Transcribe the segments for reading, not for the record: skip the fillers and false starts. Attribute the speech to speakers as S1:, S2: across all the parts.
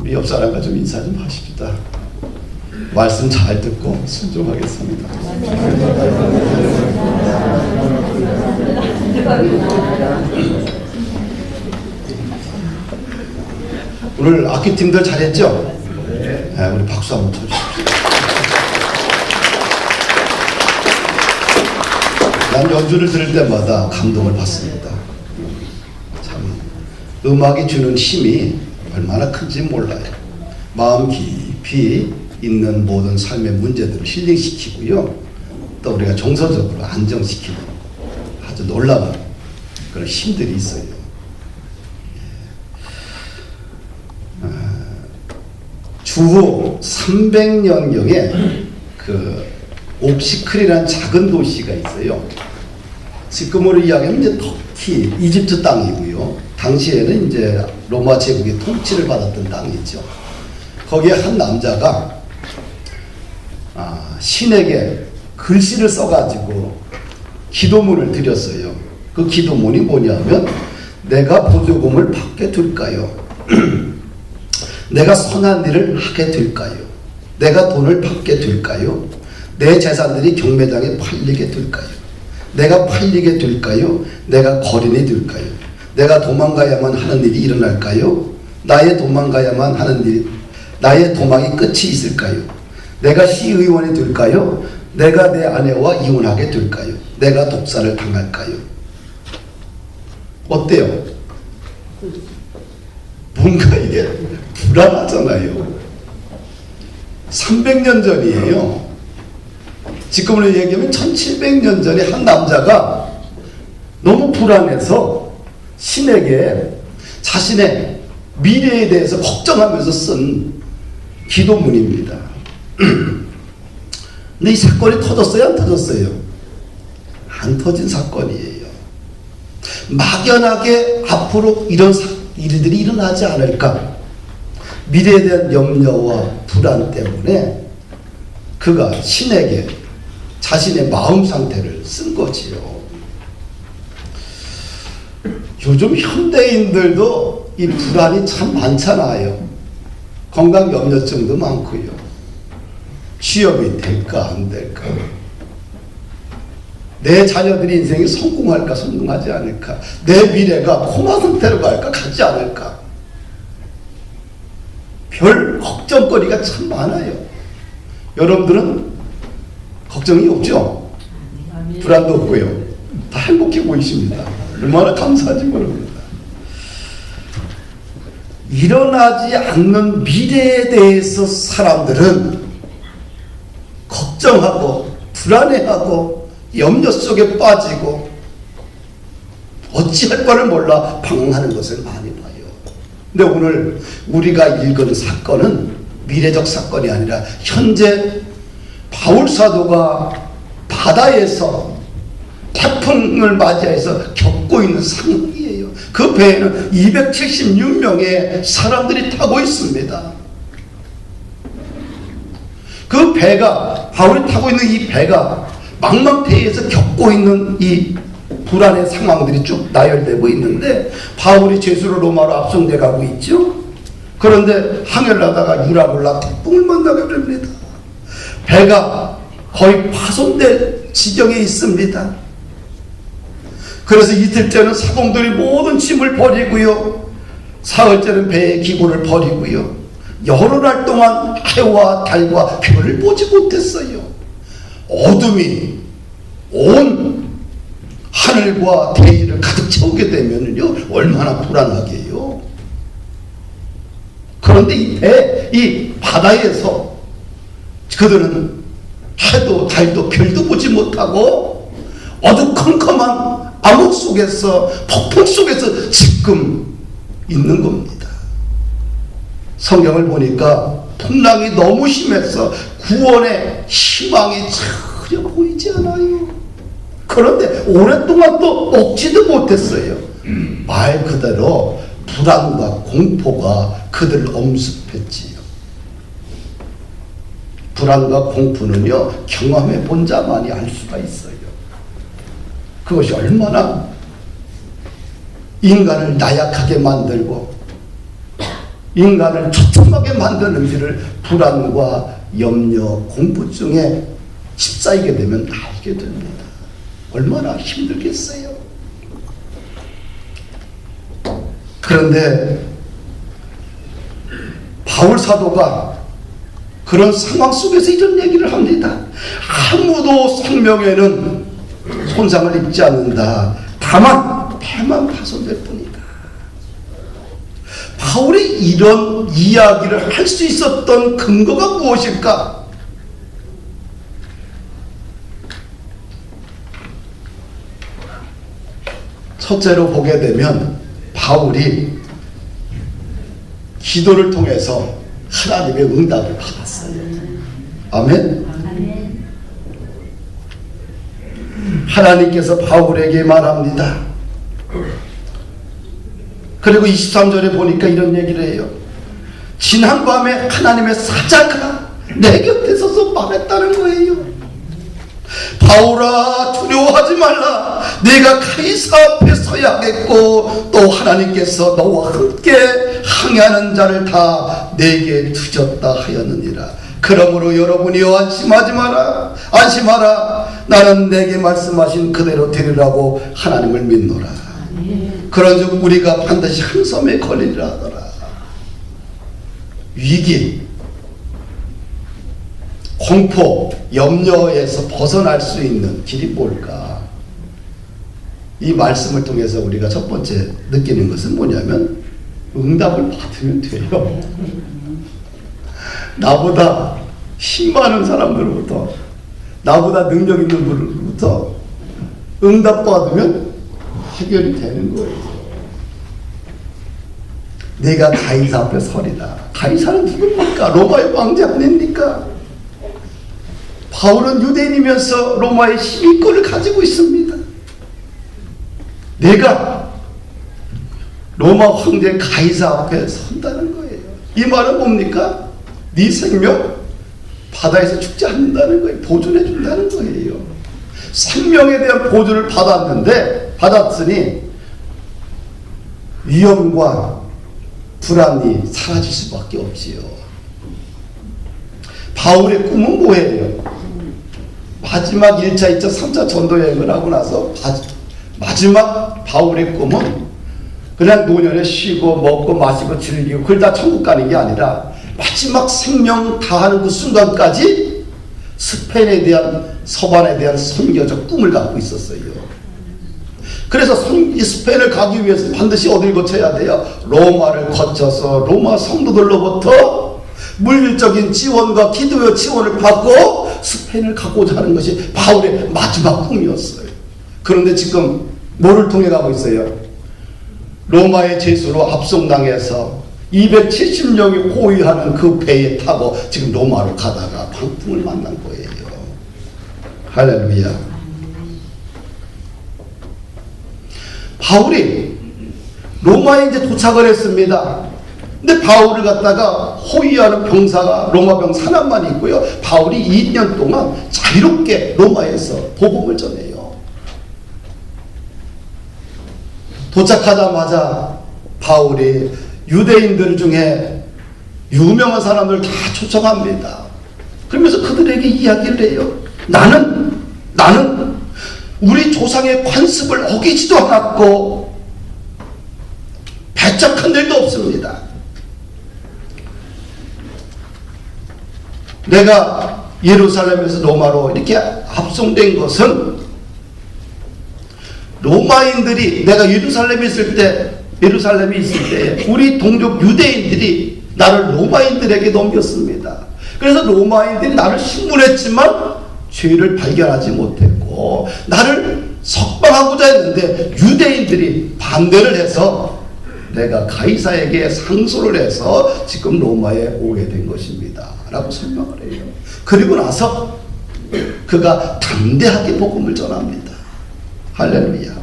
S1: 우리 옆 사람과 좀 인사 좀 하십시다. 말씀 잘 듣고 순종하겠습니다. 오늘 악기팀들 잘했죠? 네, 우리 박수 한번 쳐주십시오. 난 연주를 들을 때마다 감동을 받습니다. 참 음악이 주는 힘이 얼마나 큰지 몰라요. 마음 깊이 있는 모든 삶의 문제들을 힐링시키고요. 또 우리가 정서적으로 안정시키는 아주 놀라운 그런 힘들이 있어요. 주후 300년경에 그 옵시클이라는 작은 도시가 있어요. 지금으로 이야기하면 이제 터키, 이집트 땅이고요. 당시에는 이제 로마 제국의 통치를 받았던 땅이죠. 거기에 한 남자가 신에게 글씨를 써가지고 기도문을 드렸어요. 그 기도문이 뭐냐면, 내가 보조금을 받게 될까요? 내가 선한 일을 하게 될까요? 내가 돈을 받게 될까요? 내 재산들이 경매장에 팔리게 될까요? 내가 팔리게 될까요? 내가 거린이 될까요? 내가 도망가야만 하는 일이 일어날까요? 나의 도망가야만 하는 일, 나의 도망이 끝이 있을까요? 내가 시의원이 될까요? 내가 내 아내와 이혼하게 될까요? 내가 독사를 당할까요? 어때요? 뭔가 이게 불안하잖아요. 300년 전이에요. 지금으로 얘기하면 1700년 전에 한 남자가 너무 불안해서 신에게 자신의 미래에 대해서 걱정하면서 쓴 기도문입니다. 근데 이 사건이 터졌어요? 안 터졌어요? 안 터진 사건이에요. 막연하게 앞으로 이런 일들이 일어나지 않을까, 미래에 대한 염려와 불안 때문에 그가 신에게 자신의 마음 상태를 쓴 거지요. 요즘 현대인들도 이 불안이 참 많잖아요. 건강 염려증도 많고요. 취업이 될까 안 될까, 내 자녀들이 인생이 성공할까 성공하지 않을까, 내 미래가 코마 상태로 갈까 가지 않을까, 별 걱정거리가 참 많아요. 여러분들은 걱정이 없죠? 불안도 없고요. 다 행복해 보이십니다. 얼마나 감사한지 모릅니다. 일어나지 않는 미래에 대해서 사람들은 걱정하고 불안해하고 염려 속에 빠지고 어찌할 바를 몰라 방황하는 것을 많이 봐요. 근데 오늘 우리가 읽은 사건은 미래적 사건이 아니라 현재 바울 사도가 바다에서 태풍을 맞이해서 겪고 있는 상황이에요. 그 배에는 276명의 사람들이 타고 있습니다. 그 배가, 바울이 타고 있는 이 배가 망망대해에서 겪고 있는 이 불안의 상황들이 쭉 나열되고 있는데, 바울이 제수로 로마로 앞송돼 가고 있죠. 그런데 항해를 하다가 유라굴라 태풍을 만나게 됩니다. 배가 거의 파손될 지경에 있습니다. 그래서 이틀째는 사공들이 모든 짐을 버리고요, 사흘째는 배의 기구를 버리고요, 여러 날 동안 해와 달과 별을 보지 못했어요. 어둠이 온 하늘과 대지를 가득 채우게 되면요, 얼마나 불안하게요. 그런데 이 바다에서 그들은 해도 달도 별도 보지 못하고 어두컴컴한 암흑 속에서, 폭풍 속에서 지금 있는 겁니다. 성경을 보니까 풍랑이 너무 심해서 구원의 희망이 전혀 보이지 않아요. 그런데 오랫동안 또 먹지도 못했어요. 말 그대로 불안과 공포가 그들을 엄습했지요. 불안과 공포는요, 경험해 본 자만이 알 수가 있어요. 그것이 얼마나 인간을 나약하게 만들고 인간을 처참하게 만드는 일을 불안과 염려, 공포증에 휩싸이게 되면 알게 됩니다. 얼마나 힘들겠어요. 그런데 바울 사도가 그런 상황 속에서 이런 얘기를 합니다. 아무도 생명에는 손상을 입지 않는다. 다만 배만 파손될 뿐이다. 바울이 이런 이야기를 할 수 있었던 근거가 무엇일까? 첫째로 보게 되면 바울이 기도를 통해서 하나님의 응답을 받았어요. 아멘? 하나님께서 바울에게 말합니다. 그리고 23절에 보니까 이런 얘기를 해요. 지난 밤에 하나님의 사자가 내 곁에 서서 말했다는 거예요. 바울아, 두려워하지 말라. 네가 가이사 앞에 서야겠고 또 하나님께서 너와 함께 항해하는 자를 다 내게 주셨다 하였느니라. 그러므로 여러분이여 안심하지 마라. 안심하라. 나는 내게 말씀하신 그대로 되리라고 하나님을 믿노라. 그런즉 우리가 반드시 한 섬에 걸리리라 하더라. 위기, 공포, 염려에서 벗어날 수 있는 길이 뭘까? 이 말씀을 통해서 우리가 첫 번째 느끼는 것은 뭐냐면 응답을 받으면 돼요. 나보다 힘 많은 사람들로부터, 나보다 능력 있는 분으로부터 응답 받으면 해결이 되는 거예요. 내가 가이사 앞에 서리라. 가이사는 누굽니까? 로마의 황제 아닙니까? 바울은 유대인이면서 로마의 시민권을 가지고 있습니다. 내가 로마 황제 가이사 앞에 선다는 거예요. 이 말은 뭡니까? 네 생명 바다에서 죽지 않는다는 거예요. 보존해 준다는 거예요. 생명에 대한 보존을 받았으니 위험과 불안이 사라질 수밖에 없지요. 바울의 꿈은 뭐예요? 마지막 1차, 2차, 3차 전도 여행을 하고 나서 마지막 바울의 꿈은 그냥 노년에 쉬고 먹고 마시고 즐기고 그걸 다 천국 가는 게 아니라 마지막 생명 다하는 그 순간까지 스페인에 대한, 서반에 대한 선교적 꿈을 갖고 있었어요. 그래서 스페인을 가기 위해서 반드시 어딜 거쳐야 돼요? 로마를 거쳐서 로마 성도들로부터 물질적인 지원과 기도의 지원을 받고 스페인을 가고자 하는 것이 바울의 마지막 꿈이었어요. 그런데 지금 뭐를 통해 가고 있어요? 로마의 제수로 압송당해서 270명이 호위하는 그 배에 타고 지금 로마로 가다가 방풍을 만난 거예요. 할렐루야. 바울이 로마에 이제 도착을 했습니다. 근데 바울을 갖다가 호위하는 병사가 로마 병사 하나만 있고요. 바울이 2년 동안 자유롭게 로마에서 복음을 전해요. 도착하자마자 바울이 유대인들 중에 유명한 사람들 다 초청합니다. 그러면서 그들에게 이야기를 해요. 나는 우리 조상의 관습을 어기지도 않았고 배척한 일도 없습니다. 내가 예루살렘에서 로마로 이렇게 압송된 것은 로마인들이, 내가 예루살렘에 있을 때 우리 동족 유대인들이 나를 로마인들에게 넘겼습니다. 그래서 로마인들이 나를 신문했지만 죄를 발견하지 못했고 나를 석방하고자 했는데 유대인들이 반대를 해서 내가 가이사에게 상소를 해서 지금 로마에 오게 된 것입니다 라고 설명을 해요. 그리고 나서 그가 담대하게 복음을 전합니다. 할렐루야.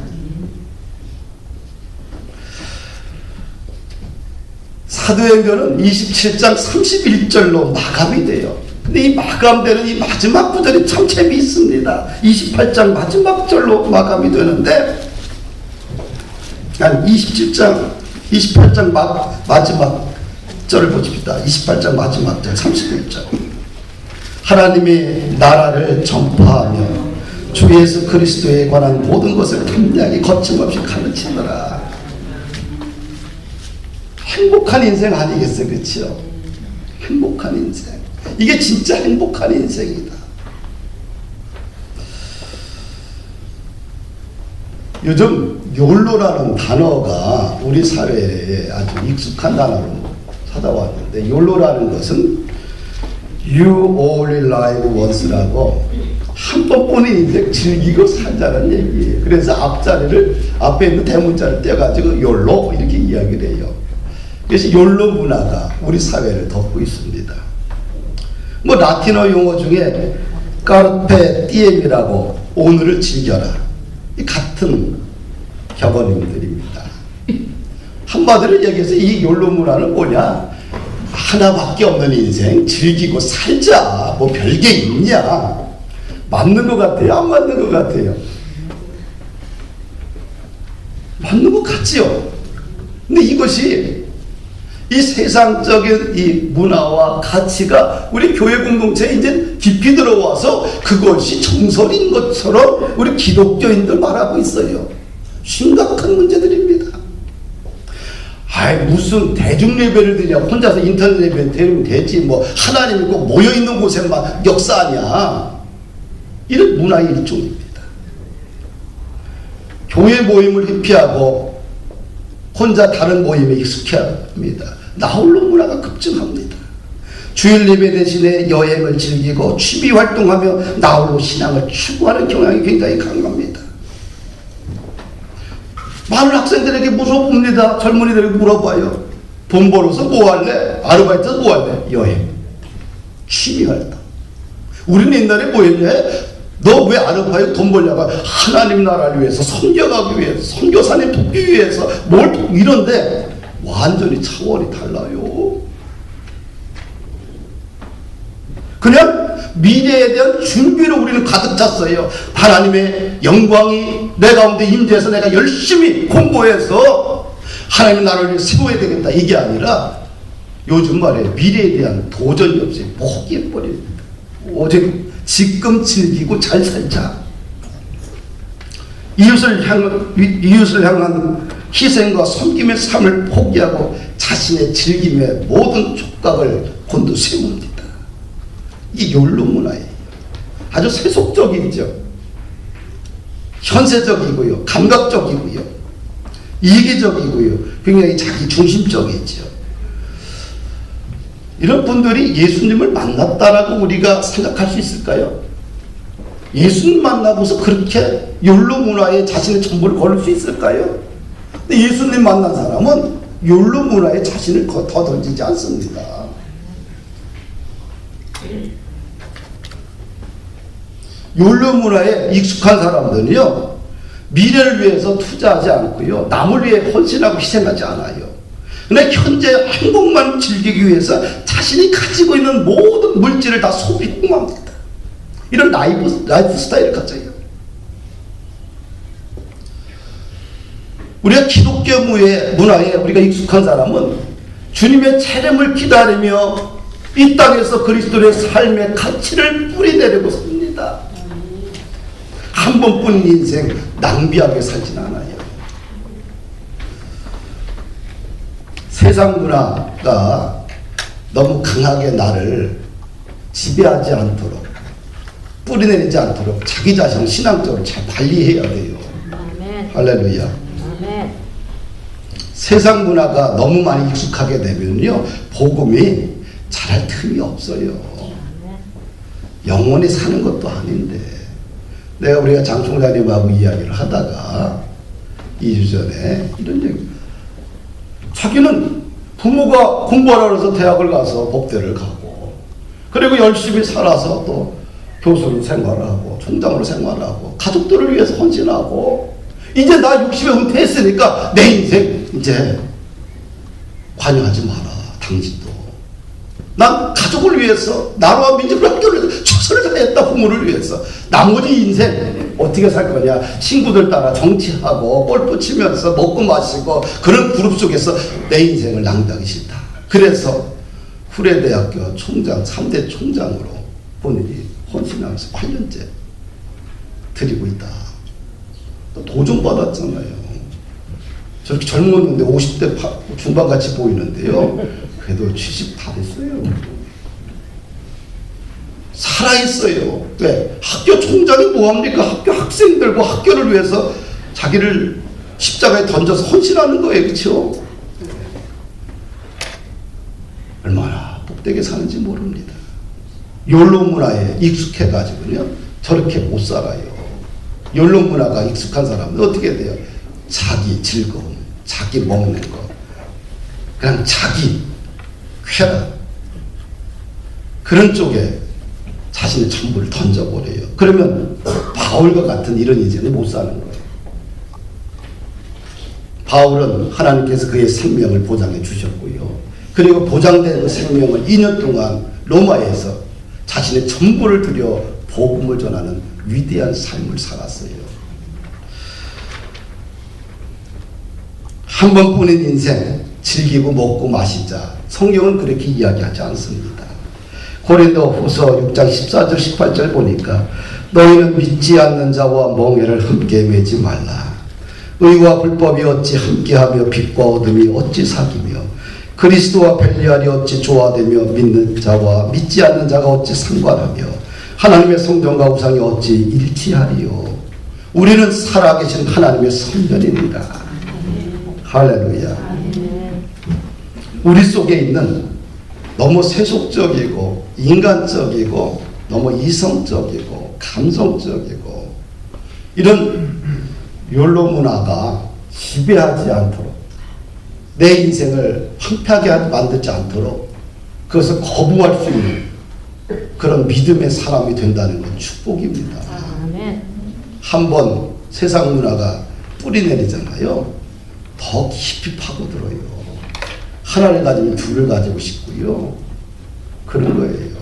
S1: 사도행전은 27장 31절로 마감이 돼요. 근데 이 마감되는 이 마지막 구절이 참 재미있습니다. 28장 마지막 절로 마감이 되는데, 아니 28장 마지막 10절을 보십시다. 28장 마지막 절 31절. 하나님의 나라를 전파하며 주 예수 그리스도에 관한 모든 것을 분명히 거침없이 가르치더라. 행복한 인생 아니겠어요? 그렇죠? 행복한 인생. 이게 진짜 행복한 인생이다. 요즘 욜로라는 단어가 우리 사회에 아주 익숙한 단어로 찾아왔는데, 욜로라는 것은 You only live once라고 한 번뿐인 인생 즐기고 살자는 얘기예요. 그래서 앞에 있는 대문자를 떼가지고 욜로 이렇게 이야기를 해요. 그래서 욜로 문화가 우리 사회를 덮고 있습니다. 뭐 라틴어 용어 중에 까르페 디엠이라고 오늘을 즐겨라, 이 같은 격언들입니다. 한마디로 얘기해서 이 욜로 문화는 뭐냐? 하나밖에 없는 인생 즐기고 살자. 뭐 별게 있냐? 맞는 것 같아요? 안 맞는 것 같아요? 맞는 것 같지요? 근데 이것이 이 세상적인 이 문화와 가치가 우리 교회 공동체에 이제 깊이 들어와서 그것이 정설인 것처럼 우리 기독교인들 말하고 있어요. 심각한 문제들입니다. 무슨 대중 예배를 드냐, 혼자서 인터넷 예배 드리면 되지, 뭐 하나님이 꼭 모여있는 곳에만 역사하냐, 이런 문화의 일종입니다. 교회 모임을 회피하고 혼자 다른 모임에 익숙해 합니다. 나홀로 문화가 급증합니다. 주일 예배 대신에 여행을 즐기고 취미 활동하며 나홀로 신앙을 추구하는 경향이 굉장히 강합니다. 많은 학생들에게 물어봅니다. 젊은이들에게 물어봐요. 돈 벌어서 뭐 할래? 아르바이트에서 뭐 할래? 여행, 취미 활동. 우리는 옛날에 뭐 했냐? 너 왜 아르바이트 돈 벌냐가 하나님 나라를 위해서, 선교하기 위해서, 선교사님 돕기 위해서 뭘 이런데 완전히 차원이 달라요. 그냥 미래에 대한 준비로 우리는 가득 찼어요. 하나님의 영광이 내 가운데 임재해서 내가 열심히 공부해서 하나님 나라를 위해 세워야 되겠다, 이게 아니라 요즘 말에 미래에 대한 도전이 없이 포기해버립니다. 오직 지금 즐기고 잘 살자. 이웃을 향한 희생과 섬김의 삶을 포기하고 자신의 즐김의 모든 촉각을 곤두세웁니다. 이 욜로 문화예요. 아주 세속적이죠. 현세적이고요. 감각적이고요. 이기적이고요. 굉장히 자기 중심적이죠. 이런 분들이 예수님을 만났다라고 우리가 생각할 수 있을까요? 예수님 만나고서 그렇게 욜로 문화에 자신의 전부를 걸을 수 있을까요? 근데 예수님 만난 사람은 욜로 문화에 자신을 더 던지지 않습니다. 욜로 문화에 익숙한 사람들은요, 미래를 위해서 투자하지 않고요, 남을 위해 헌신하고 희생하지 않아요. 근데 현재 행복만 즐기기 위해서 자신이 가지고 있는 모든 물질을 다 소비합니다. 이런 라이프 스타일을 가져요. 우리가 기독교 문화에 우리가 익숙한 사람은 주님의 차림을 기다리며 이 땅에서 그리스도의 삶의 가치를 뿌리내리고 삽니다. 한 번뿐인 인생 낭비하게 살진 않아요. 세상 문화가 너무 강하게 나를 지배하지 않도록, 뿌리내리지 않도록 자기 자신을 신앙적으로 잘 관리해야 돼요. 아멘. 할렐루야. 아멘. 세상 문화가 너무 많이 익숙하게 되면요, 복음이 잘할 틈이 없어요. 아멘. 영원히 사는 것도 아닌데, 우리가 장 총장님하고 이야기를 하다가 2주 전에 이런 얘기, 자기는 부모가 공부하라 그래서 대학을 가서 법대를 가고, 그리고 열심히 살아서 또 교수로 생활하고 총장으로 생활하고 가족들을 위해서 헌신하고, 이제 나 60에 은퇴했으니까 내 인생 이제 관여하지 마라, 당신도. 난 가족을 위해서, 나라와 민족을 학교를 위해서 최선을 다했다, 부모를 위해서. 나머지 인생 어떻게 살 거냐? 친구들 따라 정치하고 골프 치면서 먹고 마시고 그런 그룹 속에서 내 인생을 낭비하기 싫다. 그래서 후레대학교 총장, 3대 총장으로 본인이 헌신하면서 8년째 드리고 있다. 도전 받았잖아요. 저렇게 젊었는데 50대 중반같이 보이는데요. 그래도 70 다 됐어요. 살아있어요. 왜? 학교 총장이 뭐합니까? 학교 학생들과 학교를 위해서 자기를 십자가에 던져서 헌신하는 거예요. 그렇죠? 얼마나 복되게 사는지 모릅니다. 욜로 문화에 익숙해가지고요. 저렇게 못 살아요. 욜로 문화가 익숙한 사람은 어떻게 돼요? 자기 즐거움, 자기 먹는 거, 그냥 자기 쾌락, 그런 쪽에 자신의 전부를 던져버려요. 그러면 바울과 같은 이런 인생은 못 사는 거예요. 바울은 하나님께서 그의 생명을 보장해 주셨고요. 그리고 보장된 그 생명을 2년 동안 로마에서 자신의 전부를 들여 복음을 전하는 위대한 삶을 살았어요. 한 번뿐인 인생 즐기고 먹고 마시자. 성경은 그렇게 이야기하지 않습니다. 고린도후서 6장 14절 18절 보니까 너희는 믿지 않는 자와 멍에를 함께 매지 말라. 의와 불법이 어찌 함께하며 빛과 어둠이 어찌 사귀며 그리스도와 편리하리 어찌 조화되며 믿는 자와 믿지 않는 자가 어찌 상관하며 하나님의 성전과 우상이 어찌 일치하리요. 우리는 살아계신 하나님의 성전입니다. 할렐루야. 우리 속에 있는 너무 세속적이고 인간적이고 너무 이성적이고 감성적이고 이런 욜로 문화가 지배하지 않도록, 내 인생을 황폐하게 만들지 않도록 그것을 거부할 수 있는 그런 믿음의 사람이 된다는 건 축복입니다. 한번 세상 문화가 뿌리내리잖아요. 더 깊이 파고들어요. 하나를 가지면 둘을 가지고 싶고요. 그런 거예요.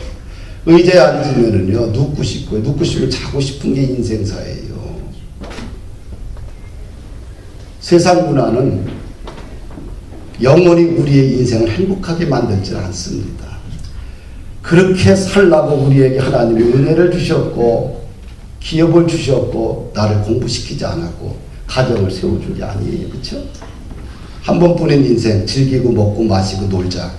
S1: 의자에 앉으면은요, 눕고 싶고요. 눕고 싶으면 자고 싶은 게 인생사예요. 세상 문화는 영원히 우리의 인생을 행복하게 만들지 않습니다. 그렇게 살라고 우리에게 하나님이 은혜를 주셨고 기업을 주셨고 나를 공부시키지 않았고 가정을 세워준 게 아니에요. 그렇죠? 한 번뿐인 인생 즐기고 먹고 마시고 놀자.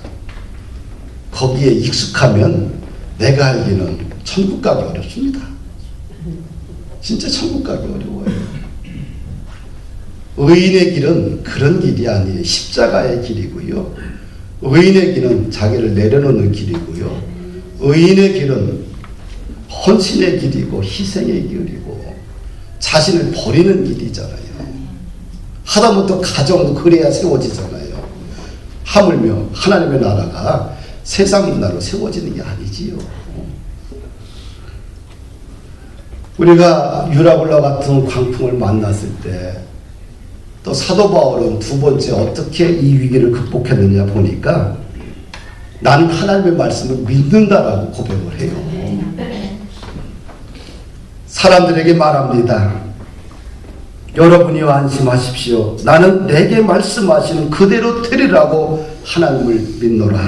S1: 거기에 익숙하면 내가 알기는 천국 가기 어렵습니다. 진짜 천국 가기 어려워요. 의인의 길은 그런 길이 아니에요. 십자가의 길이고요. 의인의 길은 자기를 내려놓는 길이고요. 의인의 길은 헌신의 길이고 희생의 길이고 자신을 버리는 길이잖아요. 하다못해 가정도 그래야 세워지잖아요. 하물며 하나님의 나라가 세상 문화로 세워지는 게 아니지요. 우리가 유라굴라 같은 광풍을 만났을 때 또 사도 바울은 두 번째 어떻게 이 위기를 극복했느냐 보니까 나는 하나님의 말씀을 믿는다라고 고백을 해요. 사람들에게 말합니다. 여러분이 안심하십시오. 나는 내게 말씀하시는 그대로 되리라고 하나님을 믿노라.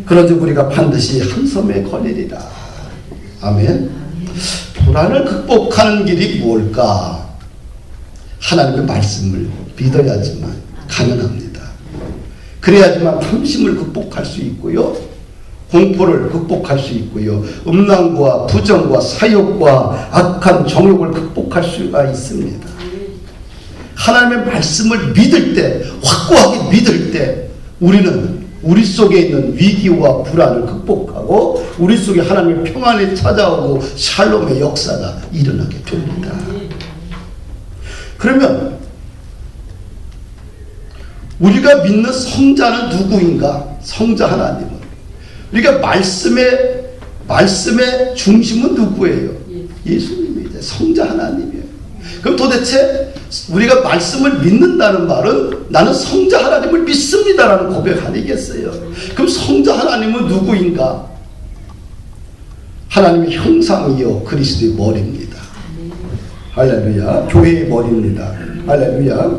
S1: 그런지 우리가 반드시 한 섬에 걸리리라. 아멘. 불안을 극복하는 길이 뭘까? 하나님의 말씀을 믿어야지만 가능합니다. 그래야지만 탐심을 극복할 수 있고요. 공포를 극복할 수 있고요. 음란과 부정과 사욕과 악한 정욕을 극복할 수가 있습니다. 하나님의 말씀을 믿을 때, 확고하게 믿을 때 우리는 우리 속에 있는 위기와 불안을 극복하고 우리 속에 하나님의 평안이 찾아오고 샬롬의 역사가 일어나게 됩니다. 그러면 우리가 믿는 성자는 누구인가? 성자 하나님은. 우리가 말씀의 중심은 누구예요? 예수님이죠. 성자 하나님이에요. 그럼 도대체 우리가 말씀을 믿는다는 말은 나는 성자 하나님을 믿습니다라는 고백 아니겠어요? 그럼 성자 하나님은 누구인가? 하나님의 형상이요 그리스도의 머리입니다. 할렐루야. 교회의 머리입니다. 할렐루야.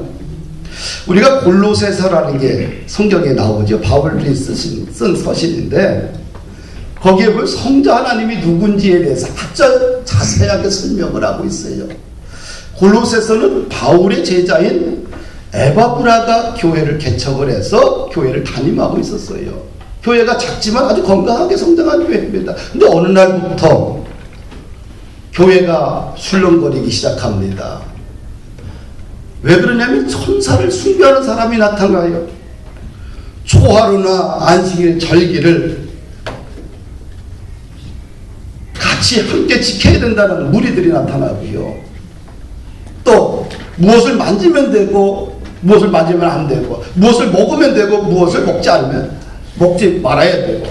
S1: 우리가 골로새서라는 게 성경에 나오죠. 바울이 쓴 서신인데 거기에 보면 성자 하나님이 누군지에 대해서 아주 자세하게 설명을 하고 있어요. 골로새서는 바울의 제자인 에바브라가 교회를 개척을 해서 교회를 담임하고 있었어요. 교회가 작지만 아주 건강하게 성장한 교회입니다. 근데 어느 날부터 교회가 술렁거리기 시작합니다. 왜 그러냐면 천사를 숭배하는 사람이 나타나요. 초하루나 안식일, 절기를 같이 함께 지켜야 된다는 무리들이 나타나고요. 또 무엇을 만지면 되고 무엇을 만지면 안 되고, 무엇을 먹으면 되고 무엇을 먹지 말아야 되고,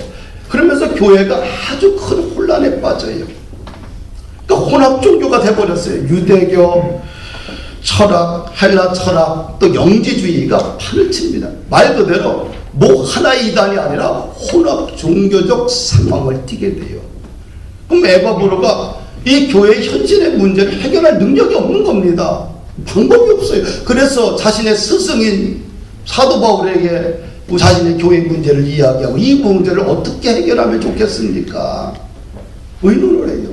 S1: 그러면서 교회가 아주 큰 혼란에 빠져요. 그러니까 혼합 종교가 돼버렸어요. 유대교 철학, 헬라 철학, 또 영지주의가 판을 칩니다. 말 그대로 뭐 하나의 이단이 아니라 혼합 종교적 상황을 띠게 돼요. 그럼 에바브로가 이 교회의 현실의 문제를 해결할 능력이 없는 겁니다. 방법이 없어요. 그래서 자신의 스승인 사도 바울에게 자신의 교회 문제를 이야기하고, 이 문제를 어떻게 해결하면 좋겠습니까? 의논을 해요.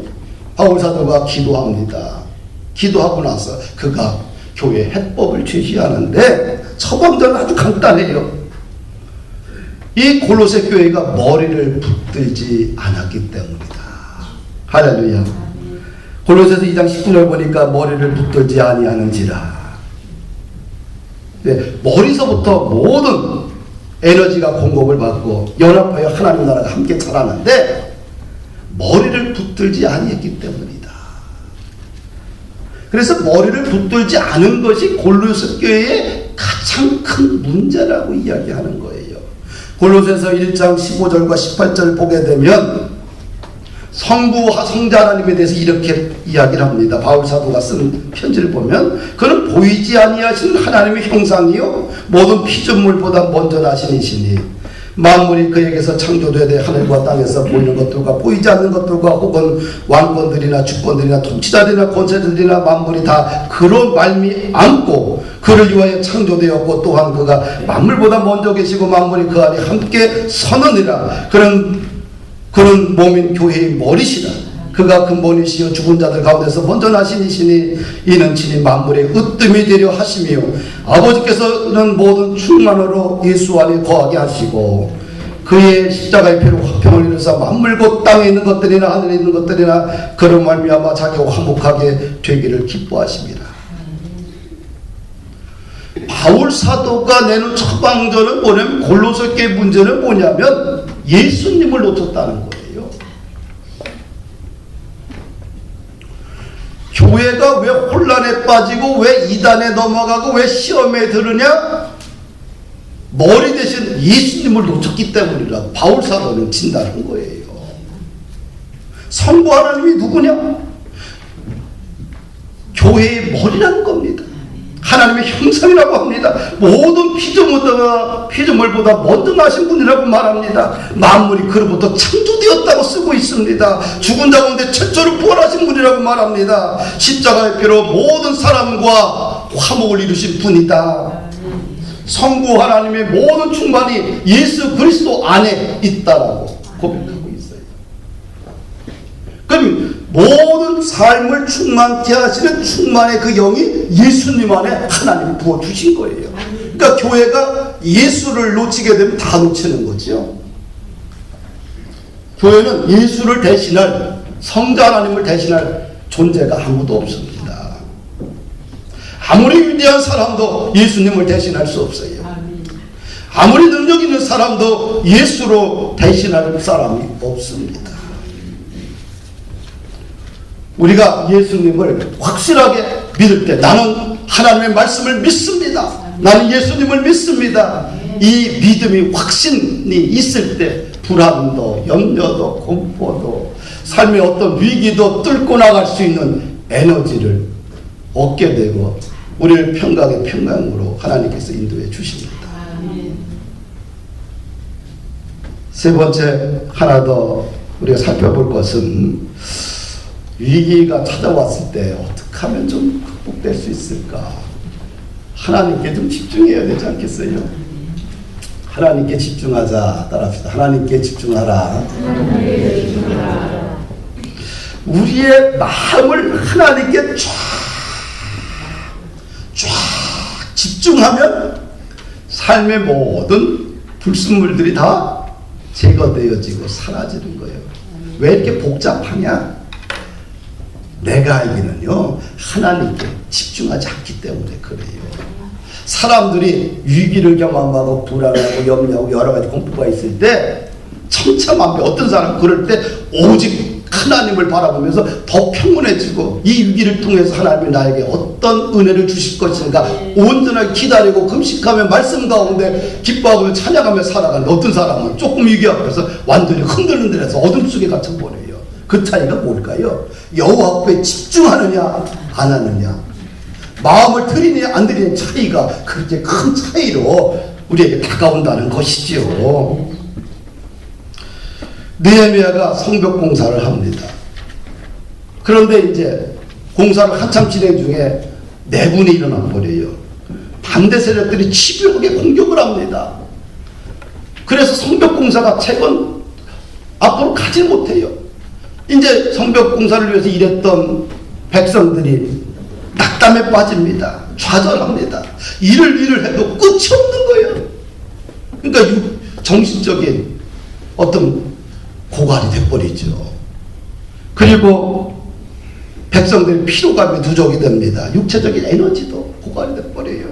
S1: 바울 사도가 기도합니다. 기도하고 나서 그가 교회 해법을 제시하는데 처방전은 아주 간단해요. 이 골로새 교회가 머리를 붙들지 않았기 때문이다. 할렐루야. 골로새서 2장 19절 보니까 머리를 붙들지 아니하는지라. 네, 머리서부터 모든 에너지가 공급을 받고 연합하여 하나님 나라가 함께 자라는데 머리를 붙들지 아니했기 때문이다. 그래서 머리를 붙들지 않은 것이 골로새 교회의 가장 큰 문제라고 이야기하는 거예요. 골로새서 1장 15절과 18절 보게 되면 성부와 성자 하나님에 대해서 이렇게 이야기를 합니다. 바울 사도가 쓴 편지를 보면 그는 보이지 아니하시는 하나님의 형상이요 모든 피조물보다 먼저 나신 이시니 만물이 그에게서 창조되되 하늘과 땅에서 보이는 것들과 보이지 않는 것들과 혹은 왕권들이나 주권들이나 통치자들이나 권세들이나 만물이 다 그로 말미암고 그를 위하여 창조되었고 또한 그가 만물보다 먼저 계시고 만물이 그 안에 함께 서느니라. 그런 몸인 교회의 머리시라. 그가 근본이시여 죽은 자들 가운데서 먼저 나신 이시니 이는 친히 만물의 으뜸이 되려 하시며 아버지께서는 모든 충만으로 예수 안에 거하게 하시고 그의 십자가의 피로 화평을 이루사 만물 곧 땅에 있는 것들이나 하늘에 있는 것들이나 그런 말미암아 자기와 화목하게 되기를 기뻐하십니다. 바울 사도가 내는 처방전은 뭐냐면, 골로새 교회 문제는 뭐냐면 예수님을 놓쳤다는 거예요. 교회가 왜 혼란에 빠지고 왜 이단에 넘어가고 왜 시험에 들으냐? 머리 대신 예수님을 놓쳤기 때문이라고 바울 사도는 진단한 거예요. 성부 하나님이 누구냐? 교회의 머리라는 겁니다. 하나님의 형상이라고 합니다. 모든 피조물보다 먼저 나신 분이라고 말합니다. 만물이 그로부터 창조되었다고 쓰고 있습니다. 죽은 자 가운데 최초로 부활하신 분이라고 말합니다. 십자가의 피로 모든 사람과 화목을 이루신 분이다. 성부 하나님의 모든 충만이 예수 그리스도 안에 있다라고 고백하고 있어요. 그럼 모든 삶을 충만케 하시는 충만의 그 영이 예수님 안에 하나님이 부어주신 거예요. 그러니까 교회가 예수를 놓치게 되면 다 놓치는 거죠. 교회는 예수를 대신할, 성자 하나님을 대신할 존재가 아무도 없습니다. 아무리 위대한 사람도 예수님을 대신할 수 없어요. 아무리 능력 있는 사람도 예수로 대신할 사람이 없습니다. 우리가 예수님을 확실하게 믿을 때, 나는 하나님의 말씀을 믿습니다, 나는 예수님을 믿습니다, 이 믿음이 확신이 있을 때 불안도 염려도 공포도 삶의 어떤 위기도 뚫고 나갈 수 있는 에너지를 얻게 되고 우리를 평강의 평강으로 하나님께서 인도해 주십니다. 세 번째, 하나 더 우리가 살펴볼 것은, 위기가 찾아왔을 때 어떻게 하면 좀 극복될 수 있을까? 하나님께 좀 집중해야 되지 않겠어요? 하나님께 집중하자. 따라합시다. 하나님께 집중하라. 우리의 마음을 하나님께 쫙 집중하면 삶의 모든 불순물들이 다 제거되어지고 사라지는 거예요. 왜 이렇게 복잡하냐? 내가 알기는요, 하나님께 집중하지 않기 때문에 그래요. 사람들이 위기를 경험하고 불안하고 염려하고 여러 가지 공포가 있을 때 천차만별, 어떤 사람은 그럴 때 오직 하나님을 바라보면서 더 평온해지고 이 위기를 통해서 하나님이 나에게 어떤 은혜를 주실 것인가 온전하게 기다리고 금식하며 말씀 가운데 기뻐하고 찬양하며 살아가는데, 어떤 사람은 조금 위기 앞에서 완전히 흔들흔들해서 어둠 속에 갇혀버려요. 그 차이가 뭘까요? 여호와 앞에 집중하느냐 안 하느냐, 마음을 드리느냐 안 드리느냐 차이가 그렇게 큰 차이로 우리에게 다가온다는 것이지요. 느헤미야가 성벽 공사를 합니다. 그런데 이제 공사를 한참 진행 중에 내분이 일어나 버려요. 반대 세력들이 집요하게 공격을 합니다. 그래서 성벽 공사가 최근 앞으로 가지 못해요. 이제 성벽 공사를 위해서 일했던 백성들이 낙담에 빠집니다. 좌절합니다. 일을 해도 끝이 없는 거예요. 그러니까 정신적인 어떤 고갈이 돼버리죠. 그리고 백성들의 피로감이 누적이 됩니다. 육체적인 에너지도 고갈이 돼버려요.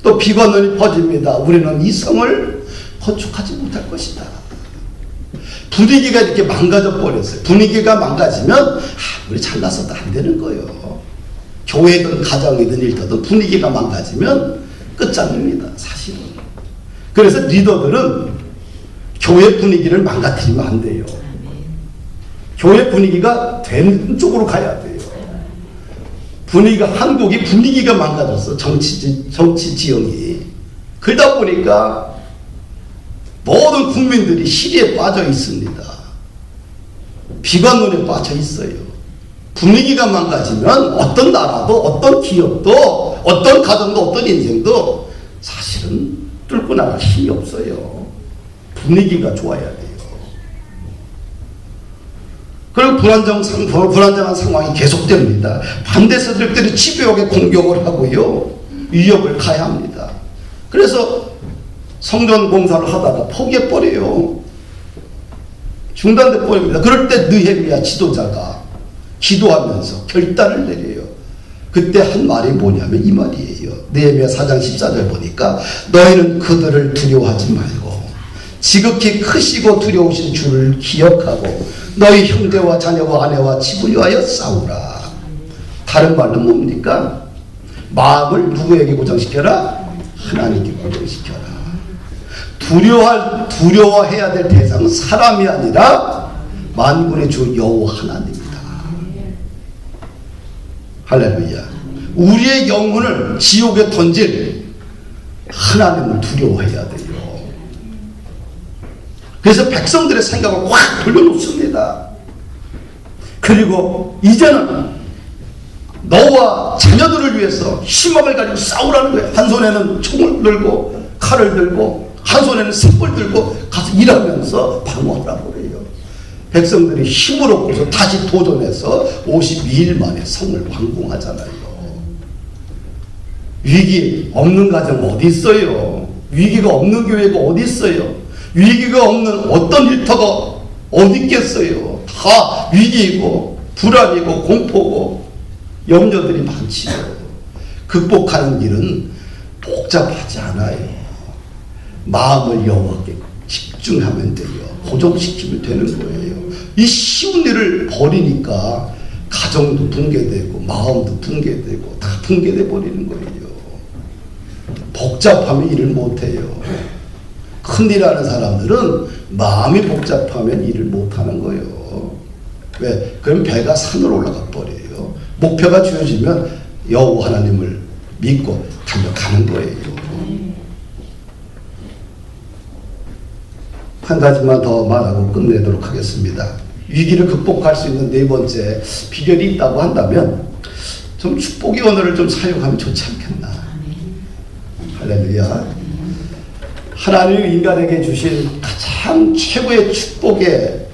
S1: 또 비관론이 퍼집니다. 우리는 이 성을 건축하지 못할 것이다. 분위기가 이렇게 망가져 버렸어요. 분위기가 망가지면 우리 잘나서도 안 되는 거예요. 교회든 가정이든 일터든 분위기가 망가지면 끝장납니다. 사실은. 그래서 리더들은 교회 분위기를 망가뜨리면 안 돼요. 교회 분위기가 되는 쪽으로 가야 돼요. 한국이 분위기가 망가졌어. 정치 지형이. 그러다 보니까 모든 국민들이 시리에 빠져 있습니다. 비관론에 빠져 있어요. 분위기가 망가지면 어떤 나라도, 어떤 기업도, 어떤 가정도, 어떤 인생도 사실은 뚫고 나갈 힘이 없어요. 분위기가 좋아야 돼요. 그리고 불안정한 상황이 계속됩니다. 반대 세력들이 집요하게 공격을 하고요, 위협을 가해합니다. 그래서 성전 공사를 하다가 포기해버려요. 중단돼 버립니다. 그럴 때 느헤미야 지도자가 기도하면서 결단을 내려요. 그때 한 말이 뭐냐면 이 말이에요. 느헤미야 4장 14절 보니까 너희는 그들을 두려워하지 말고 지극히 크시고 두려우신 주를 기억하고 너희 형제와 자녀와 아내와 집을 위하여 싸우라. 다른 말로 뭡니까? 마음을 누구에게 고정시켜라? 하나님께 고정시켜라. 두려워해야 될 대상은 사람이 아니라 만군의 주 여호와 하나님입니다. 할렐루야. 우리의 영혼을 지옥에 던질 하나님을 두려워해야 돼요. 그래서 백성들의 생각을 확 돌려놓습니다. 그리고 이제는 너와 자녀들을 위해서 희망을 가지고 싸우라는 거예요. 한 손에는 총을 들고 칼을 들고 한 손에는 삽을 들고 가서 일하면서 방어하라고 그래요. 백성들이 힘을 얻고서 다시 도전해서 52일 만에 성을 완공하잖아요. 위기 없는 가정 어디 있어요? 위기가 없는 교회가 어디 있어요? 위기가 없는 어떤 일터가 어디 있겠어요? 다 위기이고 불안이고 공포고 염려들이 많지요. 극복하는 일은 복잡하지 않아요. 마음을 여호와께 집중하면 돼요. 고정시키면 되는 거예요. 이 쉬운 일을 버리니까 가정도 붕괴되고 마음도 붕괴되고 다 붕괴돼 버리는 거예요. 복잡하면 일을 못해요. 큰일 하는 사람들은 마음이 복잡하면 일을 못하는 거예요. 왜? 그럼 배가 산으로 올라가 버려요. 목표가 주어지면 여호와 하나님을 믿고 달려가는 거예요. 한 가지만 더 말하고 끝내도록 하겠습니다. 위기를 극복할 수 있는 네 번째 비결이 있다고 한다면 좀 축복의 언어를 좀 사용하면 좋지 않겠나. 할렐루야. 하나님이 인간에게 주신 가장 최고의 축복의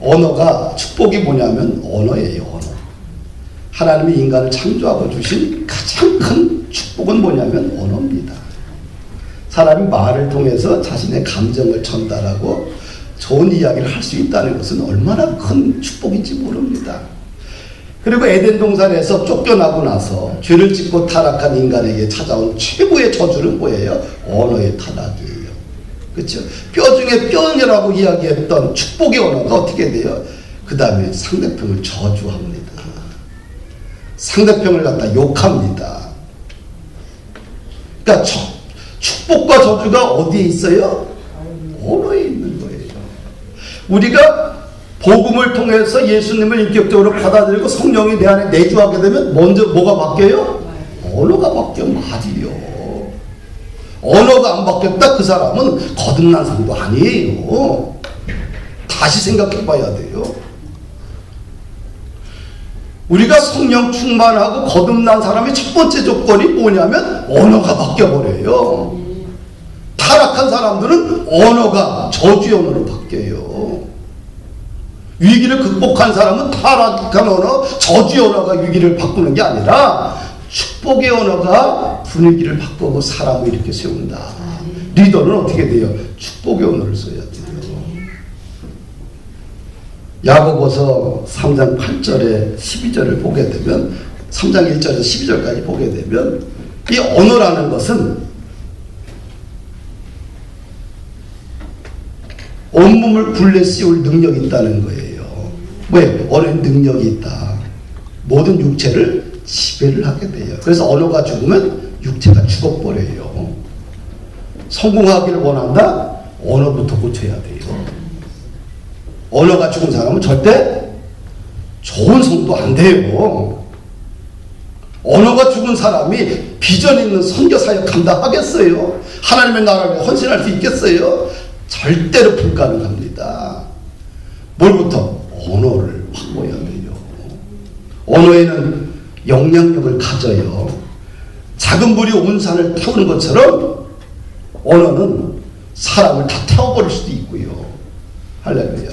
S1: 언어가, 축복이 뭐냐면 언어예요. 언어. 하나님이 인간을 창조하고 주신 가장 큰 축복은 뭐냐면 언어입니다. 사람이 말을 통해서 자신의 감정을 전달하고 좋은 이야기를 할 수 있다는 것은 얼마나 큰 축복인지 모릅니다. 그리고 에덴 동산에서 쫓겨나고 나서 죄를 짓고 타락한 인간에게 찾아온 최고의 저주는 뭐예요? 언어의 타락이에요. 그렇죠? 뼈 중에 뼈라고 이야기했던 축복의 언어가 어떻게 돼요? 그 다음에 상대편을 저주합니다. 상대편을 갖다 욕합니다. 그러니까 축복과 저주가 어디에 있어요? 언어에 있는 거예요. 우리가 복음을 통해서 예수님을 인격적으로 받아들이고 성령이 내 안에 내주하게 되면 먼저 뭐가 바뀌어요? 언어가 바뀌어. 말이요. 언어가 안 바뀌었다, 그 사람은 거듭난 사람도 아니에요. 다시 생각해 봐야 돼요. 우리가 성령 충만하고 거듭난 사람의 첫 번째 조건이 뭐냐면 언어가 바뀌어버려요. 타락한 사람들은 언어가 저주의 언어로 바뀌어요. 위기를 극복한 사람은 타락한 언어, 저주의 언어가 위기를 바꾸는 게 아니라 축복의 언어가 분위기를 바꾸고 사람을 이렇게 세운다. 리더는 어떻게 돼요? 축복의 언어를 써야 돼요. 야고보서 3장 8절에 12절을 보게 되면, 3장 1절에서 12절까지 보게 되면 이 언어라는 것은 온몸을 굴레 씌울 능력이 있다는 거예요. 왜? 언어에 능력이 있다. 모든 육체를 지배를 하게 돼요. 그래서 언어가 죽으면 육체가 죽어버려요. 성공하기를 원한다? 언어부터 고쳐야 돼요. 언어가 죽은 사람은 절대 좋은 성도 안 돼요. 언어가 죽은 사람이 비전 있는 선교 사역 감당하겠어요? 하나님의 나라를 헌신할 수 있겠어요? 절대로 불가능합니다. 뭘부터? 언어를 확보해야 돼요. 언어에는 영향력을 가져요. 작은 불이 온 산을 태우는 것처럼 언어는 사람을 다 태워버릴 수도 있고요. 할렐루야.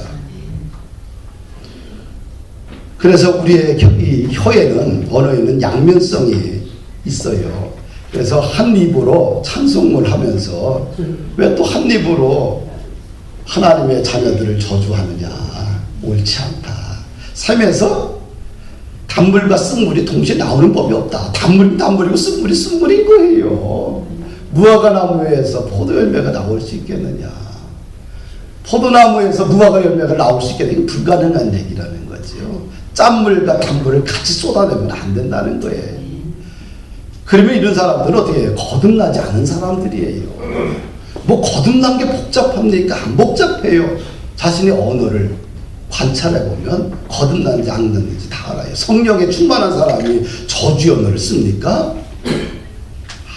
S1: 그래서 우리의 이 혀에는, 언어에는 양면성이 있어요. 그래서 한 입으로 찬송을 하면서 왜 또 한 입으로 하나님의 자녀들을 저주하느냐? 옳지 않다. 삶에서 단물과 쓴물이 동시에 나오는 법이 없다. 단물이 단물이고 쓴물이 쓴물인 거예요. 무화과 나무에서 포도 열매가 나올 수 있겠느냐? 포도나무에서 무화과 열매가 나올 수 있겠느냐? 이건 불가능한 얘기라는 거죠. 짠물과 단물을 같이 쏟아내면 안 된다는 거예요. 그러면 이런 사람들은 어떻게 해요? 거듭나지 않은 사람들이에요. 뭐 거듭난 게 복잡합니까? 안 복잡해요. 자신의 언어를 관찰해보면 거듭나는지 안 거듭나는지 다 알아요. 성령에 충만한 사람이 저주의 언어를 씁니까?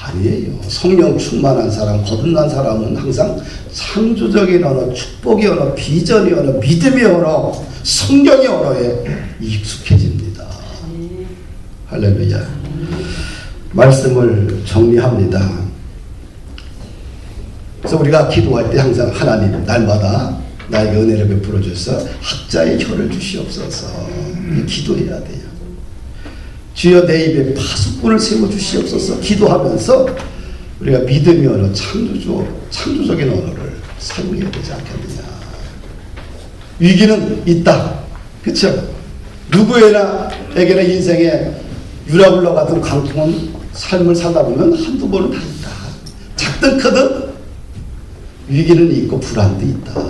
S1: 아니에요. 성령 충만한 사람, 거듭난 사람은 항상 창조적인 언어, 축복의 언어, 비전의 언어, 믿음의 언어, 성령의 언어에 익숙해집니다. 할렐루야. 말씀을 정리합니다. 그래서 우리가 기도할 때 항상 하나님, 날마다 나에게 은혜를 베풀어 주셔서 학자의 혀를 주시옵소서. 기도해야 돼요. 주여 내 입에 파수꾼을 세워 주시옵소서. 기도하면서 우리가 믿음의 언어, 창조적인 언어를 사용해야 되지 않겠느냐. 위기는 있다. 그렇죠? 누구에게나 인생에 유라굴라 같은 강통한 삶을 살다 보면 한두 번은 다 있다. 작든 크든 위기는 있고 불안도 있다.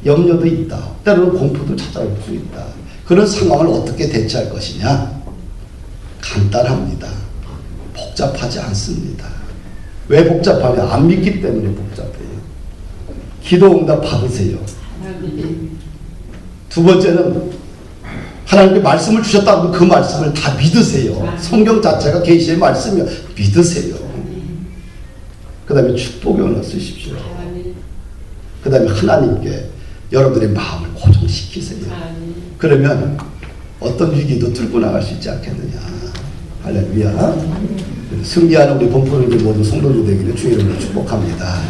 S1: 염려도 있다. 때로는 공포도 찾아올 수 있다. 그런 상황을 어떻게 대처할 것이냐? 간단합니다. 복잡하지 않습니다. 왜 복잡하냐? 안 믿기 때문에 복잡해요. 기도 응답 받으세요. 두 번째는 하나님께 말씀을 주셨다고 그 말씀을 다 믿으세요. 성경 자체가 계시의 말씀이요. 믿으세요. 그 다음에 축복의 언어 쓰십시오. 그 다음에 하나님께 여러분들의 마음을 고정시키세요. 그러면 어떤 위기도 뚫고 나갈 수 있지 않겠느냐. 할렐루야. 승리하는 우리 본포를 모든 성도들 되기를 주의 이름으로 축복합니다.